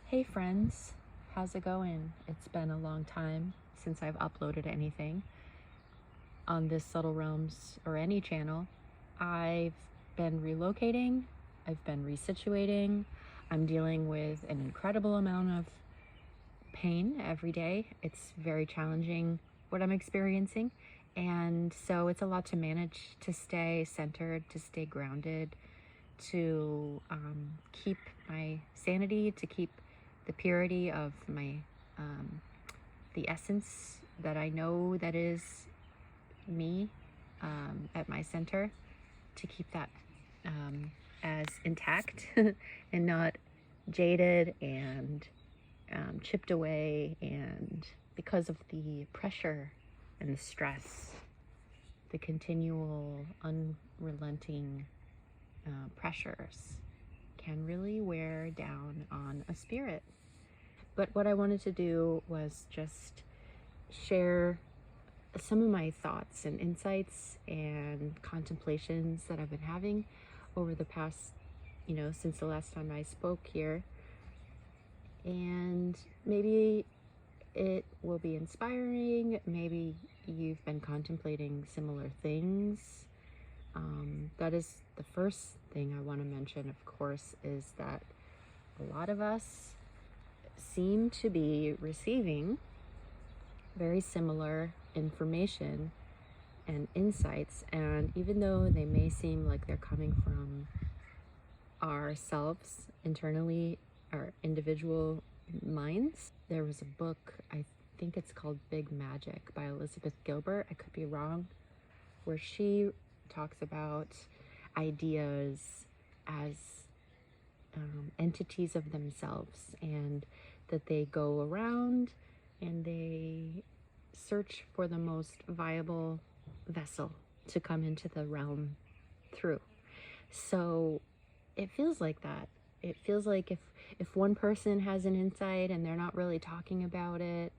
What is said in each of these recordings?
Hey friends, how's it going? It's been a long time since I've uploaded anything on this Subtle Realms or any channel. I've been relocating, I've been resituating, I'm dealing with an incredible amount of pain every day. It's very challenging what I'm experiencing, and so it's a lot to manage, to stay centered, to stay grounded, to keep my sanity, to keep the purity of my the essence that I know that is me at my center, to keep that as intact and not jaded and chipped away, and because of the pressure and the stress, the continual unrelenting pressures can really wear down on a spirit. But what I wanted to do was just share some of my thoughts and insights and contemplations that I've been having over the past, since the last time I spoke here. And maybe it will be inspiring. Maybe you've been contemplating similar things. That is the first thing I want to mention, of course, is that a lot of us seem to be receiving very similar information and insights, and even though they may seem like they're coming from ourselves internally, our individual minds, there was a book, I think it's called Big Magic by Elizabeth Gilbert, I could be wrong, where she talks about ideas as entities of themselves, and that they go around and they search for the most viable vessel to come into the realm through. So it feels like that. It feels like if one person has an insight and they're not really talking about it,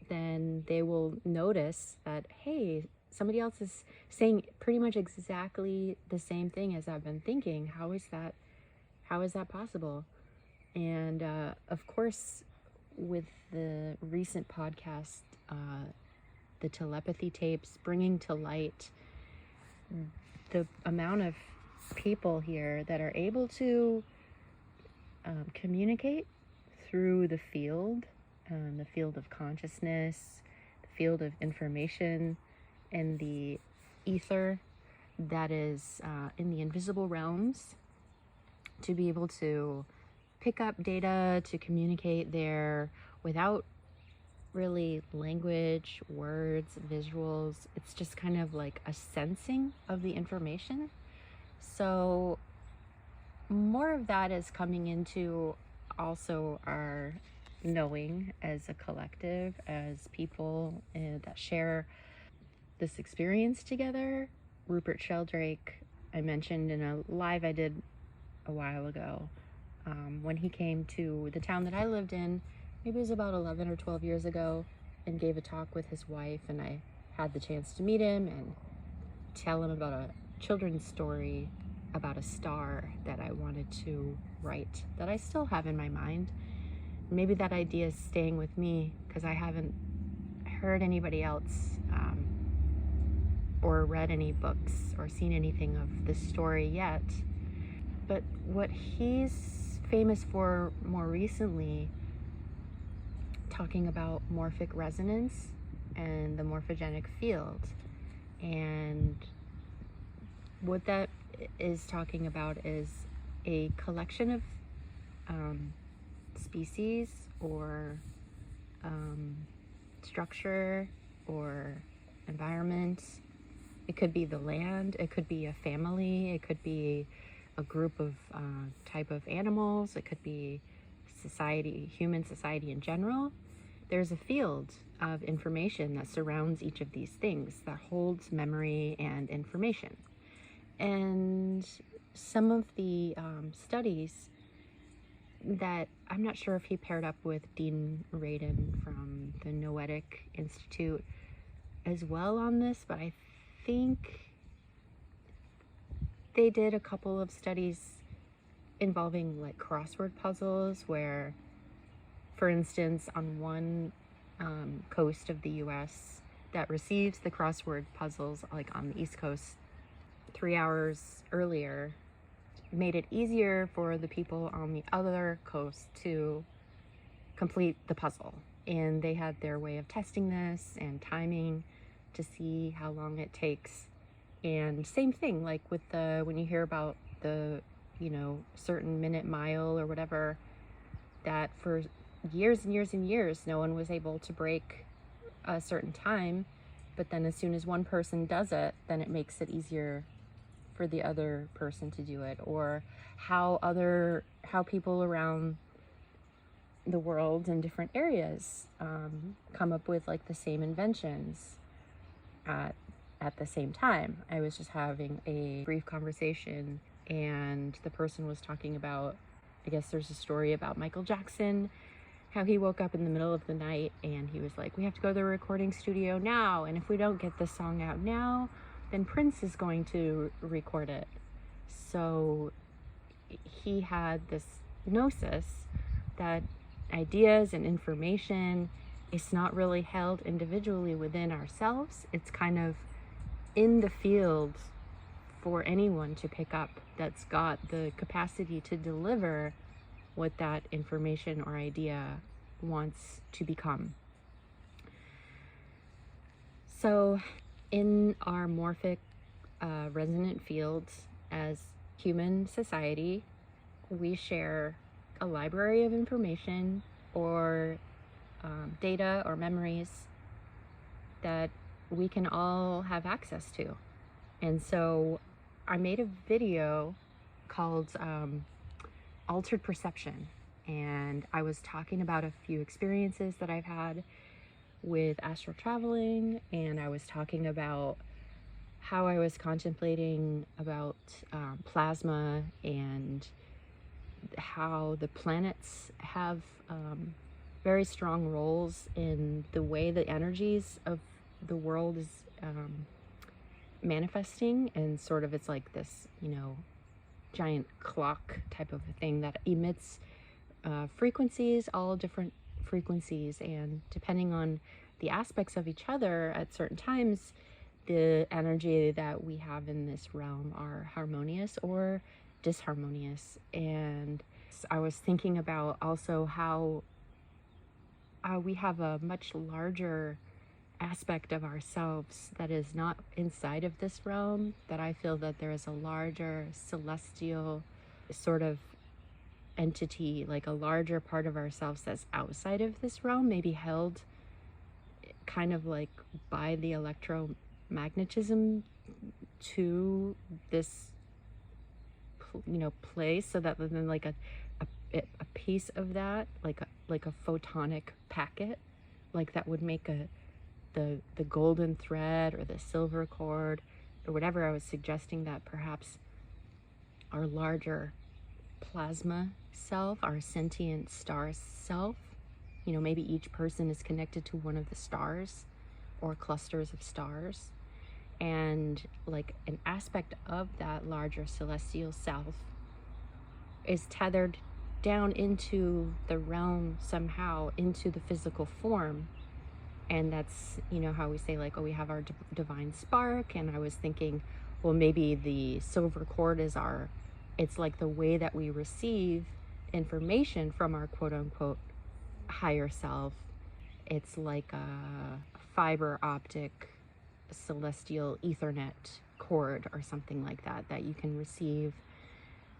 then they will notice that, hey, somebody else is saying pretty much exactly the same thing as I've been thinking. How is that possible? And of course, with the recent podcast, the telepathy tapes, bringing to light the amount of people here that are able to communicate through the field of consciousness, the field of information, and the ether that is in the invisible realms, to be able to pick up data, to communicate there without really language, words, visuals. It's just kind of like a sensing of the information. So more of that is coming into also our knowing as a collective, as people that share this experience together. Rupert Sheldrake, I mentioned in a live I did a while ago, when he came to the town that I lived in, maybe it was about 11 or 12 years ago, and gave a talk with his wife, and I had the chance to meet him and tell him about a children's story about a star that I wanted to write, that I still have in my mind. Maybe that idea is staying with me because I haven't heard anybody else or read any books or seen anything of this story yet. But what he's famous for more recently, talking about morphic resonance and the morphogenic field, and what that is talking about is a collection of species or structure or environment. It could be the land, it could be a family, it could be a group of type of animals, it could be society, human society in general. There's a field of information that surrounds each of these things that holds memory and information. And some of the studies that, I'm not sure if he paired up with Dean Radin from the Noetic Institute as well on this, but I think they did a couple of studies involving like crossword puzzles, where For instance, on one coast of the US that receives the crossword puzzles, like on the East Coast, 3 hours earlier, made it easier for the people on the other coast to complete the puzzle. And they had their way of testing this and timing to see how long it takes. And same thing, like with the, when you hear about the, certain minute mile or whatever, that for years and years and years, no one was able to break a certain time. But then as soon as one person does it, then it makes it easier for the other person to do it. Or how people around the world in different areas come up with like the same inventions at the same time. I was just having a brief conversation, and the person was talking about, I guess there's a story about Michael Jackson, how he woke up in the middle of the night and he was like, we have to go to the recording studio now, and if we don't get this song out now, then Prince is going to record it. So he had this gnosis that ideas and information is not really held individually within ourselves. It's kind of in the field for anyone to pick up that's got the capacity to deliver what that information or idea wants to become. So in our morphic resonant fields as human society, we share a library of information or data or memories that we can all have access to. And so I made a video called Altered Perception, and I was talking about a few experiences that I've had with astral traveling, and I was talking about how I was contemplating about plasma and how the planets have very strong roles in the way the energies of the world is manifesting. And sort of it's like this, giant clock type of a thing that emits frequencies, all different frequencies, and depending on the aspects of each other at certain times, the energy that we have in this realm are harmonious or disharmonious. And I was thinking about also how we have a much larger aspect of ourselves that is not inside of this realm, that I feel that there is a larger celestial sort of entity, like a larger part of ourselves that's outside of this realm, maybe held kind of like by the electromagnetism to this place, so that then like a piece of that, like a photonic packet, like that would make the golden thread or the silver cord or whatever. I was suggesting that perhaps our larger plasma self, our sentient star self, maybe each person is connected to one of the stars or clusters of stars, and like an aspect of that larger celestial self is tethered down into the realm somehow, into the physical form. And that's, how we say like, oh, we have our divine spark. And I was thinking, well, maybe the silver cord is it's like the way that we receive information from our quote unquote higher self. It's like a fiber optic celestial Ethernet cord or something like that, that you can receive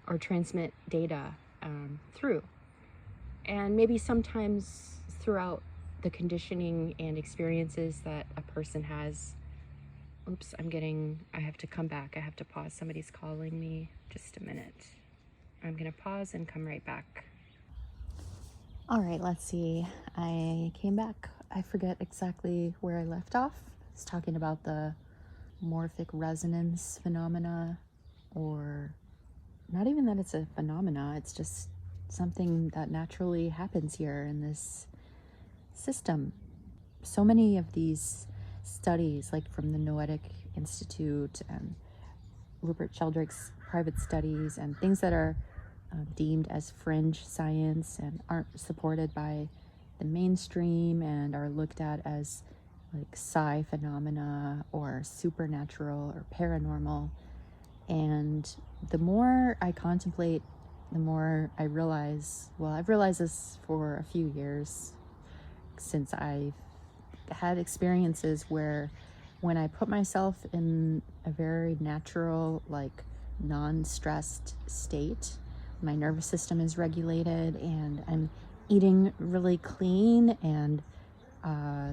or transmit data through. And maybe sometimes throughout the conditioning and experiences that a person has. Oops, I have to come back. I have to pause. Somebody's calling me. Just a minute. I'm going to pause and come right back. All right, let's see. I came back. I forget exactly where I left off. I was talking about the morphic resonance phenomena, or not even that it's a phenomena, it's just something that naturally happens here in this system. So many of these studies, like from the Noetic Institute and Rupert Sheldrake's private studies, and things that are deemed as fringe science and aren't supported by the mainstream and are looked at as like psi phenomena or supernatural or paranormal. And the more I contemplate, the more I realize, well, I've realized this for a few years since I've had experiences where when I put myself in a very natural, like non-stressed state, my nervous system is regulated and I'm eating really clean and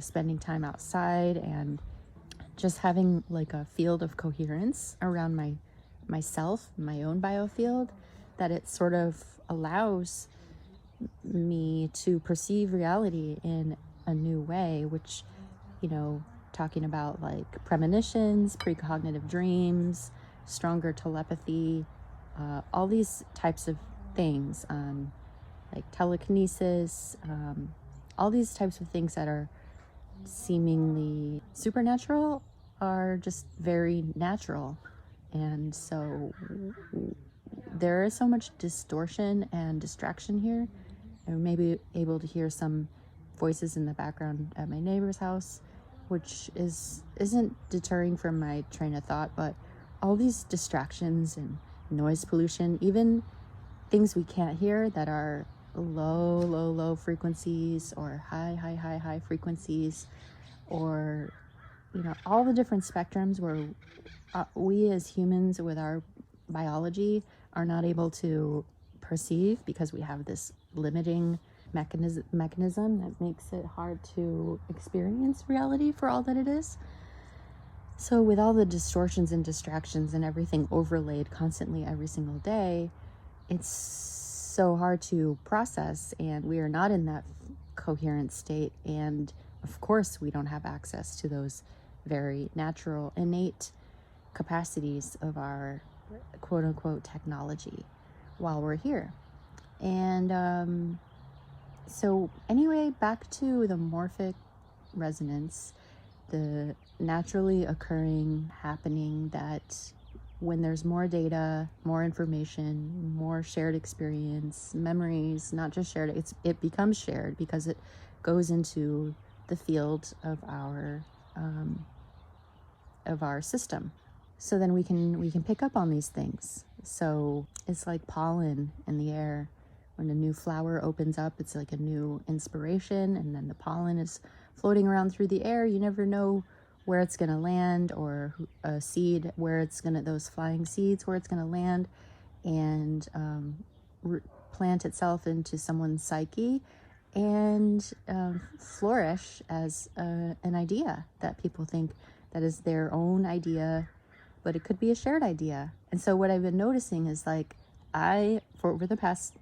spending time outside and just having like a field of coherence around myself, my own biofield, that it sort of allows me to perceive reality in a new way, which, you know, talking about like premonitions, precognitive dreams, stronger telepathy, all these types of things, like telekinesis, all these types of things that are seemingly supernatural are just very natural. And so there is so much distortion and distraction here. I may be able to hear some voices in the background at my neighbor's house, which isn't deterring from my train of thought, but all these distractions and noise pollution, even things we can't hear that are low frequencies or high frequencies, or, you know, all the different spectrums where we as humans with our biology are not able to perceive because we have this limiting mechanism that makes it hard to experience reality for all that it is. So with all the distortions and distractions and everything overlaid constantly every single day, it's so hard to process, and we are not in that coherent state. And of course we don't have access to those very natural, innate capacities of our quote unquote technology while we're here. And so anyway, back to the morphic resonance, the naturally occurring happening that when there's more data, more information, more shared experience, memories, not just shared, it becomes shared because it goes into the field of our system. So then we can pick up on these things. So it's like pollen in the air. When a new flower opens up, it's like a new inspiration, and then the pollen is floating around through the air. You never know where it's going to land, or a seed, where it's going to, those flying seeds, where it's going to land and plant itself into someone's psyche and flourish as an idea that people think that is their own idea, but it could be a shared idea. And so what I've been noticing is, like, for over the past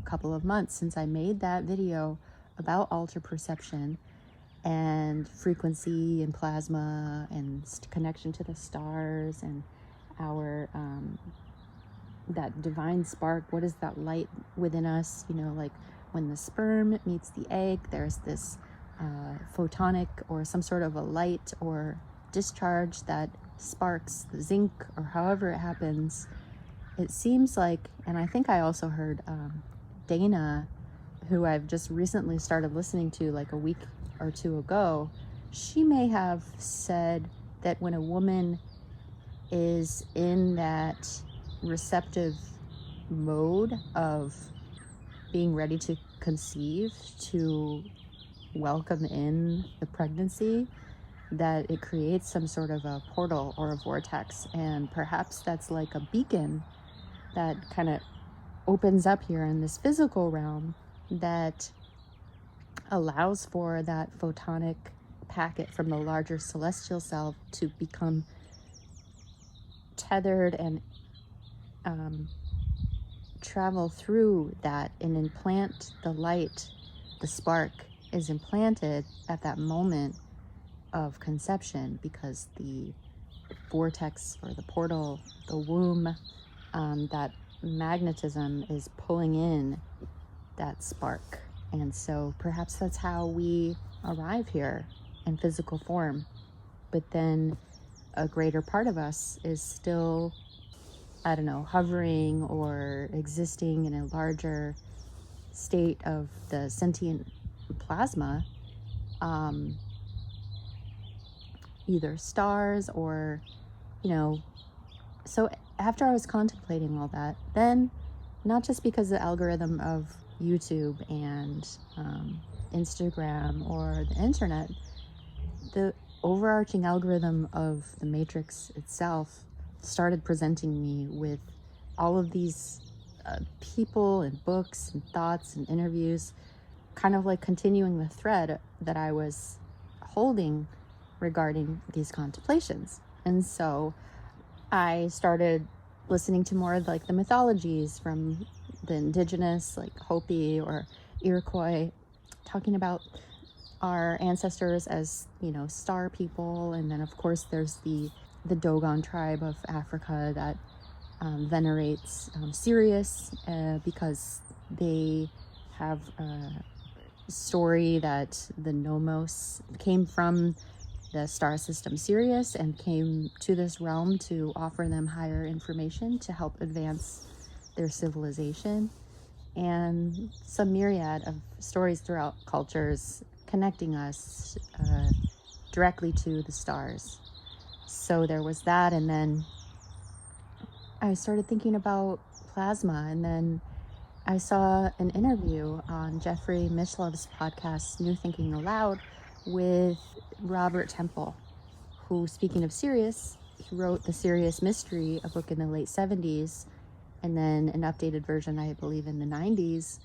couple of months since I made that video about alter perception and frequency and plasma and connection to the stars and our that divine spark, what is that light within us, you know, like when the sperm meets the egg, there's this photonic or some sort of a light or discharge that sparks the zinc, or however it happens. It seems like, and I think I also heard Dana, who I've just recently started listening to like a week or two ago, she may have said that when a woman is in that receptive mode of being ready to conceive, to welcome in the pregnancy, that it creates some sort of a portal or a vortex, and perhaps that's like a beacon that kind of opens up here in this physical realm that allows for that photonic packet from the larger celestial self to become tethered and travel through that and implant the light. The spark is implanted at that moment of conception, because the vortex or the portal, the womb, that magnetism is pulling in that spark. And so perhaps that's how we arrive here in physical form. But then a greater part of us is still, I don't know, hovering or existing in a larger state of the sentient plasma, either stars or, so after I was contemplating all that, then not just because the algorithm of YouTube and Instagram or the internet, the overarching algorithm of the matrix itself started presenting me with all of these people and books and thoughts and interviews, kind of like continuing the thread that I was holding regarding these contemplations. And so I started listening to more of like the mythologies from the indigenous, like Hopi or Iroquois, talking about our ancestors as, star people. And then of course there's the Dogon tribe of Africa that venerates Sirius because they have a story that the Nomos came from the star system Sirius and came to this realm to offer them higher information to help advance their civilization, and some myriad of stories throughout cultures connecting us directly to the stars. So there was that, and then I started thinking about plasma, and then I saw an interview on Jeffrey Mishlov's podcast, New Thinking Aloud, with Robert Temple, who, speaking of Sirius, he wrote The Sirius Mystery, a book in the late 70s, and then an updated version, I believe, in the 90s,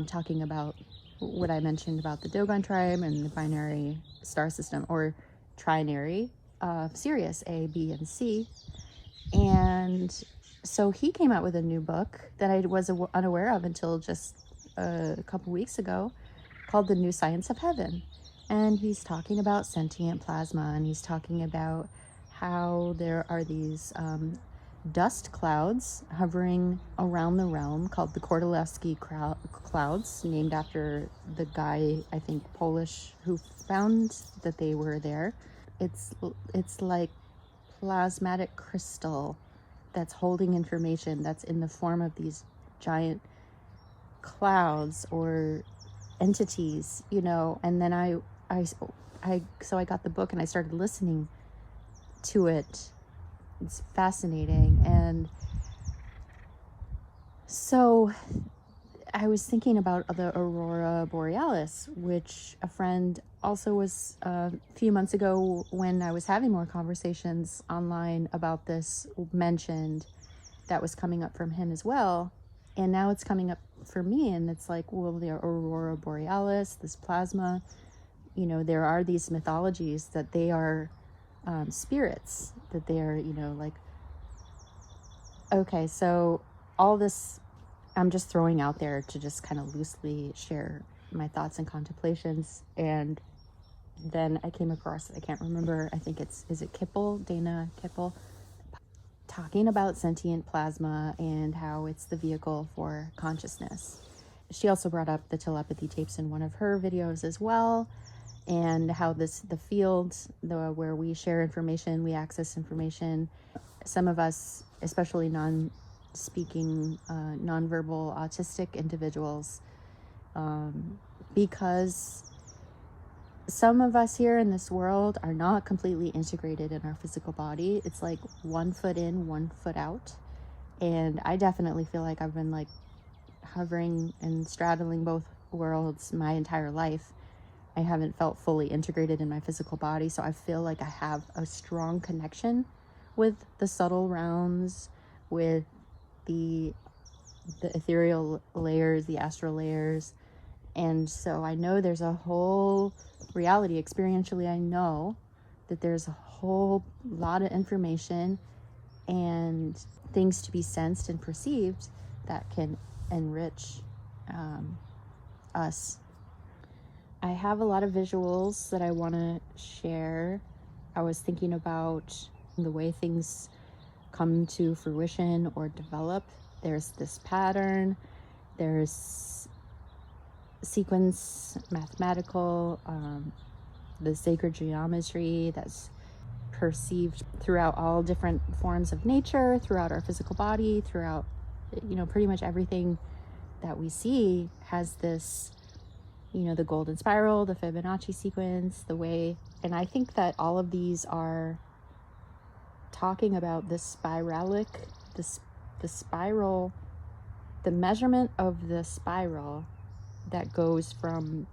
talking about what I mentioned about the Dogon tribe and the binary star system, or trinary of Sirius, A, B, and C. And so he came out with a new book that I was unaware of until just a couple weeks ago, called The New Science of Heaven. And he's talking about sentient plasma, and he's talking about how there are these dust clouds hovering around the realm called the Kordylewski clouds, named after the guy, I think Polish, who found that they were there. It's like plasmatic crystal that's holding information that's in the form of these giant clouds or entities, and then I got the book and I started listening to it. It's fascinating. And so I was thinking about the aurora borealis, which a friend also was a few months ago, when I was having more conversations online about this, mentioned that was coming up from him as well. And now it's coming up for me, and it's like, well, the aurora borealis, this plasma, there are these mythologies that they are spirits, that they are, okay, so all this I'm just throwing out there to just kind of loosely share my thoughts and contemplations. And then I came across, I can't remember, I think is it Kippel, Dana Kippel, talking about sentient plasma and how it's the vehicle for consciousness. She also brought up the telepathy tapes in one of her videos as well, and how the field, where we share information, we access information, some of us, especially non-speaking, nonverbal autistic individuals, because some of us here in this world are not completely integrated in our physical body. It's like 1 foot in, 1 foot out. And I definitely feel like I've been like hovering and straddling both worlds my entire life. I haven't felt fully integrated in my physical body, so I feel like I have a strong connection with the subtle realms, with the ethereal layers, the astral layers. And so I know there's a whole reality, experientially I know that there's a whole lot of information and things to be sensed and perceived that can enrich us. I have a lot of visuals that I want to share. I was thinking about the way things come to fruition or develop. There's this pattern, there's sequence, mathematical, the sacred geometry that's perceived throughout all different forms of nature, throughout our physical body, throughout, pretty much everything that we see has this the golden spiral, the Fibonacci sequence, the way, and I think that all of these are talking about the spiralic, the spiral, the measurement of the spiral that goes from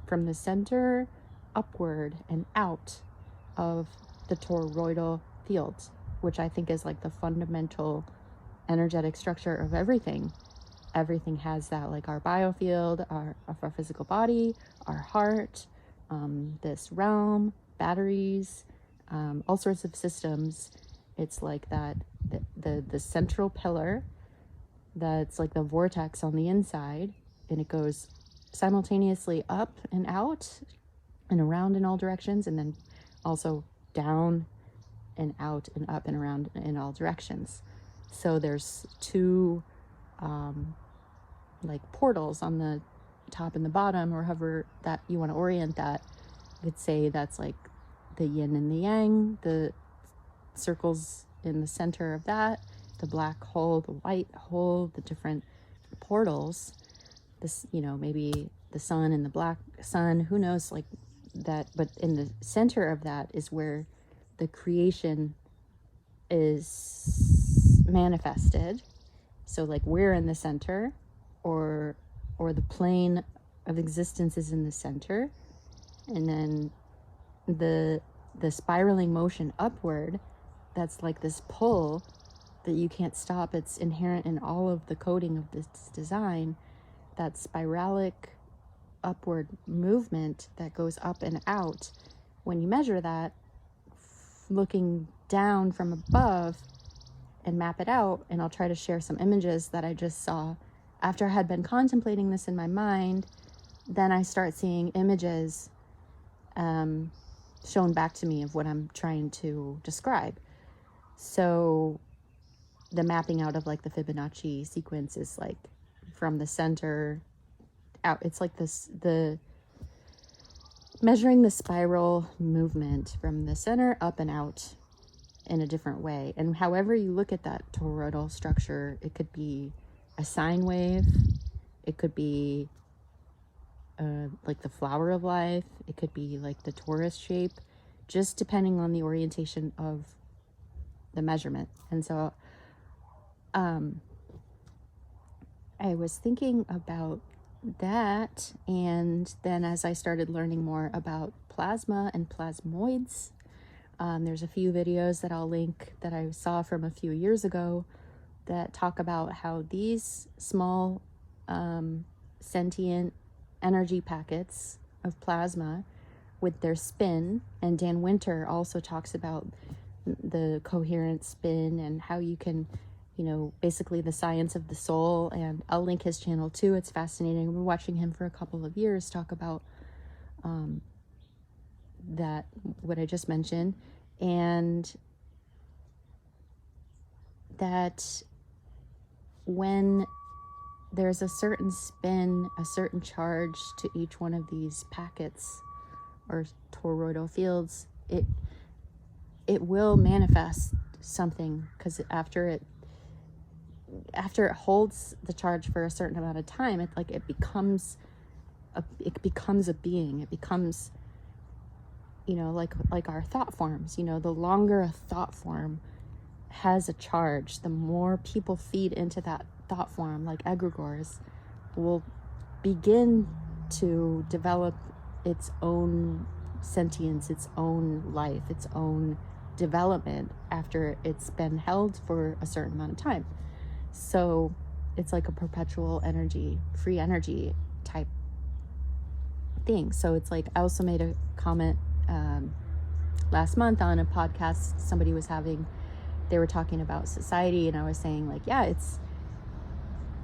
the center upward and out of the toroidal fields, which I think is like the fundamental energetic structure of everything. Everything has that, like our biofield, our physical body, our heart, this realm, batteries, all sorts of systems. It's like that, the central pillar that's like the vortex on the inside, and it goes simultaneously up and out and around in all directions, and then also down and out and up and around in all directions. So there's two like portals on the top and the bottom, or however that you want to orient that. You could say that's like the yin and the yang, the circles in the center of that, the black hole, the white hole, the different portals, this, maybe the sun and the black sun, who knows, like that. But in the center of that is where the creation is manifested. So like we're in the center, or the plane of existence is in the center, and then the spiraling motion upward, that's like this pull that you can't stop. It's inherent in all of the coding of this design, that spiralic upward movement that goes up and out. When you measure that, looking down from above and map it out, and I'll try to share some images that I just saw after I had been contemplating this in my mind. Then I start seeing images shown back to me of what I'm trying to describe. So the mapping out of like the Fibonacci sequence is like from the center out. It's like this, the measuring the spiral movement from the center up and out in a different way. And however you look at that toroidal structure, it could be a sine wave, it could be like the flower of life, it could be like the torus shape, just depending on the orientation of the measurement. And so I was thinking about that, and then as I started learning more about plasma and plasmoids, there's a few videos that I'll link that I saw from a few years ago that talk about how these small sentient energy packets of plasma with their spin, and Dan Winter also talks about the coherent spin and how you can, basically the science of the soul, and I'll link his channel too. It's fascinating. I've been watching him for a couple of years talk about that, what I just mentioned, and that when there's a certain spin, a certain charge to each one of these packets or toroidal fields, it will manifest something, because after it holds the charge for a certain amount of time, it becomes a being. It becomes, like our thought forms. The longer a thought form has a charge, the more people feed into that thought form, like egregores, will begin to develop its own sentience, its own life, its own development after it's been held for a certain amount of time. So it's like a perpetual energy, free energy type thing. So it's like, I also made a comment last month on a podcast somebody was having. They were talking about society, and I was saying, like, yeah,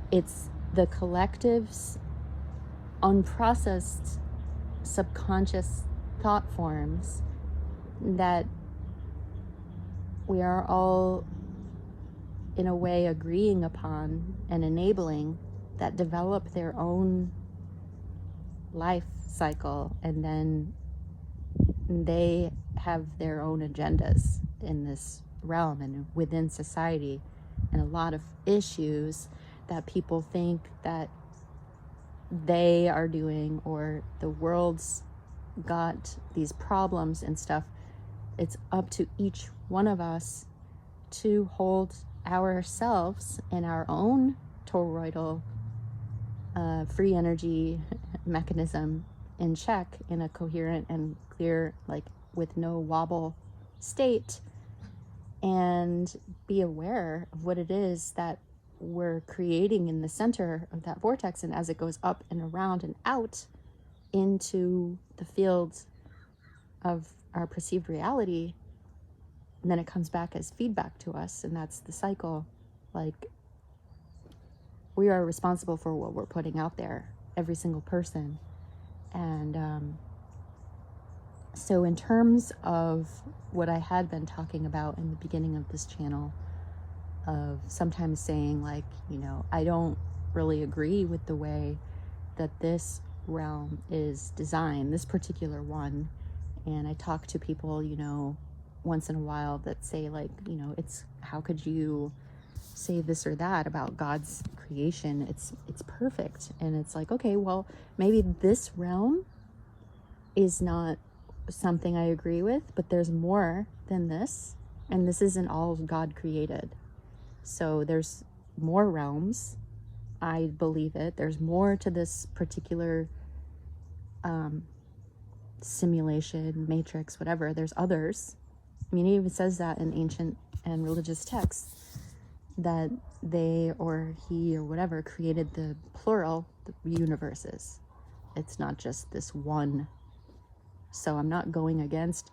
it's the collective's unprocessed subconscious thought forms that we are all in a way agreeing upon and enabling, that develop their own life cycle, and then they have their own agendas in this realm and within society, and a lot of issues that people think that they are doing, or the world's got these problems and stuff. It's up to each one of us to hold ourselves and our own toroidal free energy mechanism in check in a coherent and clear, like with no wobble state, and be aware of what it is that we're creating in the center of that vortex. And as it goes up and around and out into the fields of our perceived reality, and then it comes back as feedback to us, and that's the cycle. Like, we are responsible for what we're putting out there, every single person. And so in terms of what I had been talking about in the beginning of this channel, of sometimes saying, like, you know, I don't really agree with the way that this realm is designed, this particular one. And I talk to people, you know, once in a while that say, like, you know, it's, how could you say this or that about God's creation? It's perfect. And it's like, okay, well, maybe this realm is not something I agree with, but there's more than this, and this isn't all God created. So there's more realms. I believe it. There's more to this particular simulation, matrix, whatever. There's others. I mean, it even says that in ancient and religious texts, that they or he or whatever created the plural, the universes. It's not just this one. So I'm not going against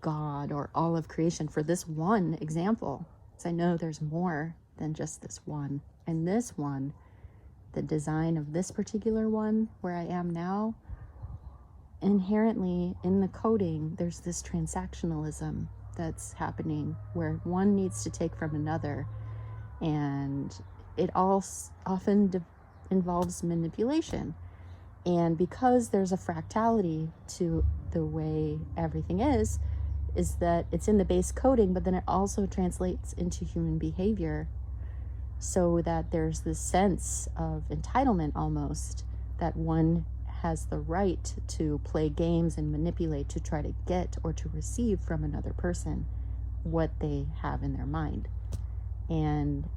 God or all of creation for this one example, because I know there's more than just this one. And this one, the design of this particular one where I am now, inherently in the coding, there's this transactionalism that's happening where one needs to take from another, and it all often involves manipulation. And because there's a fractality to the way everything is that it's in the base coding, but then it also translates into human behavior, so that there's this sense of entitlement almost, that one has the right to play games and manipulate to try to get or to receive from another person what they have in their mind. And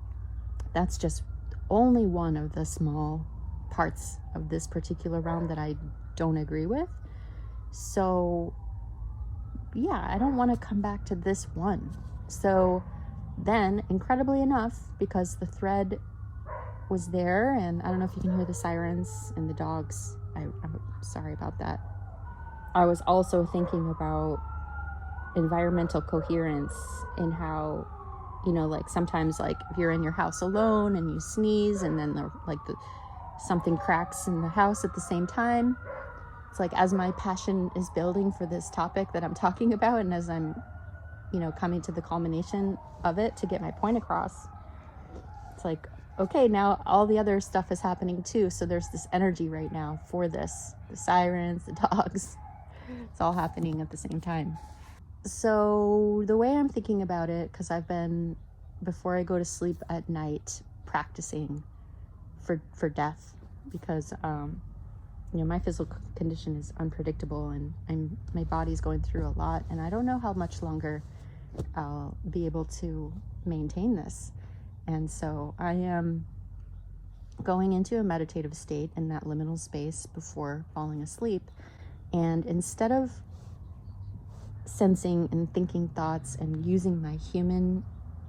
that's just only one of the small parts of this particular realm that I don't agree with. So yeah, I don't want to come back to this one. So then, incredibly enough, because the thread was there, and I don't know if you can hear the sirens and the dogs, I'm sorry about that. I was also thinking about environmental coherence, and how, you know, like sometimes, like if you're in your house alone and you sneeze, and then something cracks in the house at the same time. It's like, as my passion is building for this topic that I'm talking about, and as I'm, you know, coming to the culmination of it to get my point across, it's like, okay, now all the other stuff is happening too. So there's this energy right now for this, the sirens, the dogs, it's all happening at the same time. So the way I'm thinking about it, because I've been, before I go to sleep at night, practicing for death, because you know, my physical condition is unpredictable, and my body's going through a lot, and I don't know how much longer I'll be able to maintain this. And so I am going into a meditative state in that liminal space before falling asleep. And instead of sensing and thinking thoughts and using my human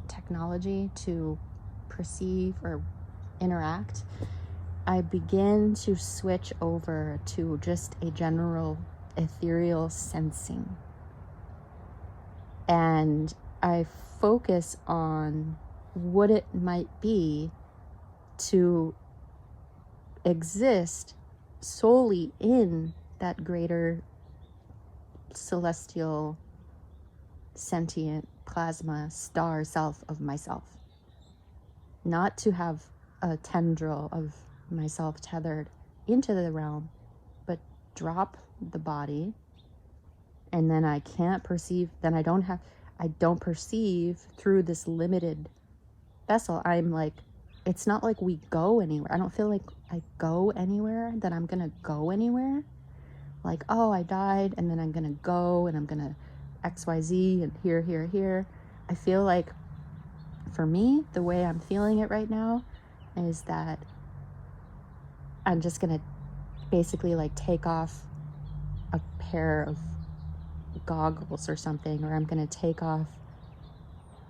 technology to perceive or interact, I begin to switch over to just a general ethereal sensing. And I focus on what it might be to exist solely in that greater celestial, sentient, plasma, star self of myself. Not to have a tendril of myself tethered into the realm, but drop the body, and then I can't perceive, then I don't perceive through this limited vessel. I'm like it's not like we go anywhere. I don't feel like I go anywhere, that I'm gonna go anywhere. Like, oh, I died and then I'm gonna go and I'm gonna XYZ and here. I feel like, for me, the way I'm feeling it right now is that I'm just gonna basically like take off a pair of goggles or something, or I'm gonna take off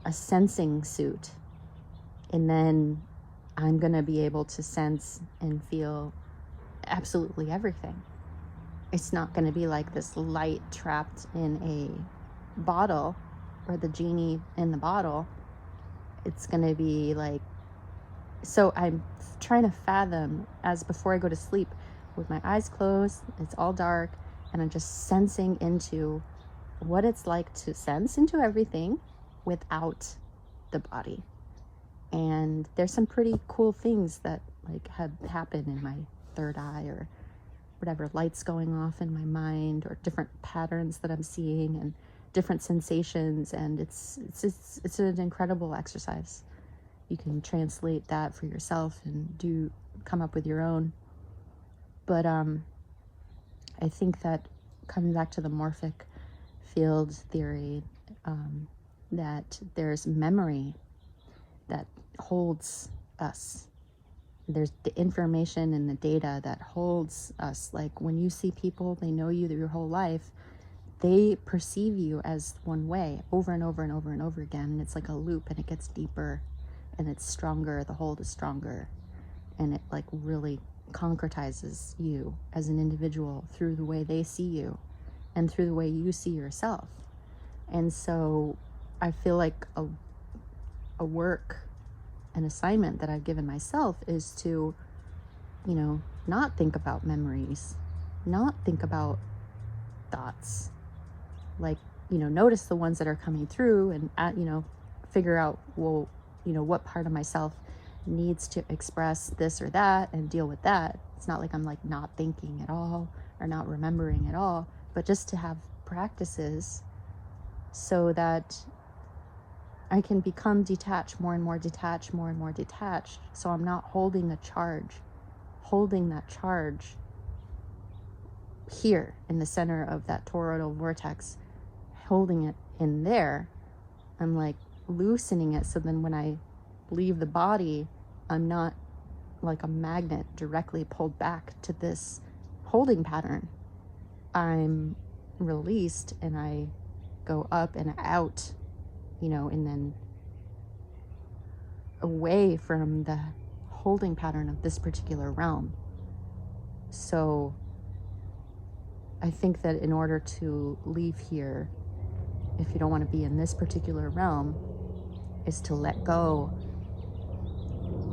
a sensing suit, and then I'm gonna be able to sense and feel absolutely everything. It's not gonna be like this light trapped in a bottle, or the genie in the bottle. It's gonna be like, so I'm trying to fathom, as before I go to sleep, with my eyes closed, it's all dark, and I'm just sensing into what it's like to sense into everything without the body. And there's some pretty cool things that like have happened in my third eye, or whatever, lights going off in my mind, or different patterns that I'm seeing and different sensations. And it's an incredible exercise. You can translate that for yourself and come up with your own. But I think that, coming back to the morphic field theory, that there's memory that holds us. There's the information and the data that holds us. Like, when you see people, they know you your whole life, they perceive you as one way over and over and over and over again. And it's like a loop, and it gets deeper and it's stronger. The hold is stronger, and it like really concretizes you as an individual through the way they see you and through the way you see yourself. And so I feel like a work, an assignment that I've given myself is to, not think about memories, not think about thoughts, like, notice the ones that are coming through, and, figure out, well, what part of myself needs to express this or that and deal with that. It's not like I'm like not thinking at all or not remembering at all, but just to have practices so that I can become detached, more and more detached, more and more detached. So I'm not holding that charge here in the center of that toroidal vortex, holding it in there. I'm like loosening it, so then when I leave the body, I'm not like a magnet directly pulled back to this holding pattern. I'm released and I go up and out, and then away from the holding pattern of this particular realm. So I think that in order to leave here, if you don't want to be in this particular realm, is to let go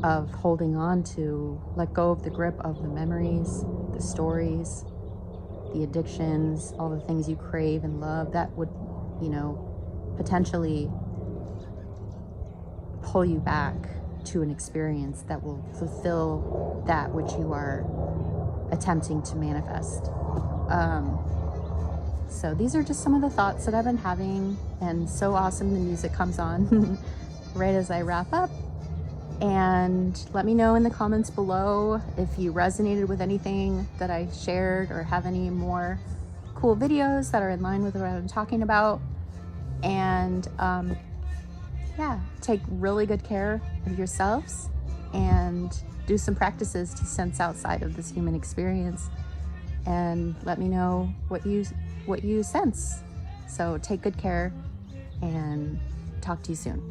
of holding on to, let go of the grip of the memories, the stories, the addictions, all the things you crave and love that would, potentially pull you back to an experience that will fulfill that which you are attempting to manifest. So these are just some of the thoughts that I've been having, and so awesome the music comes on right as I wrap up. And let me know in the comments below if you resonated with anything that I shared, or have any more cool videos that are in line with what I'm talking about. And take really good care of yourselves, and do some practices to sense outside of this human experience, and let me know what you sense. So take good care, and talk to you soon.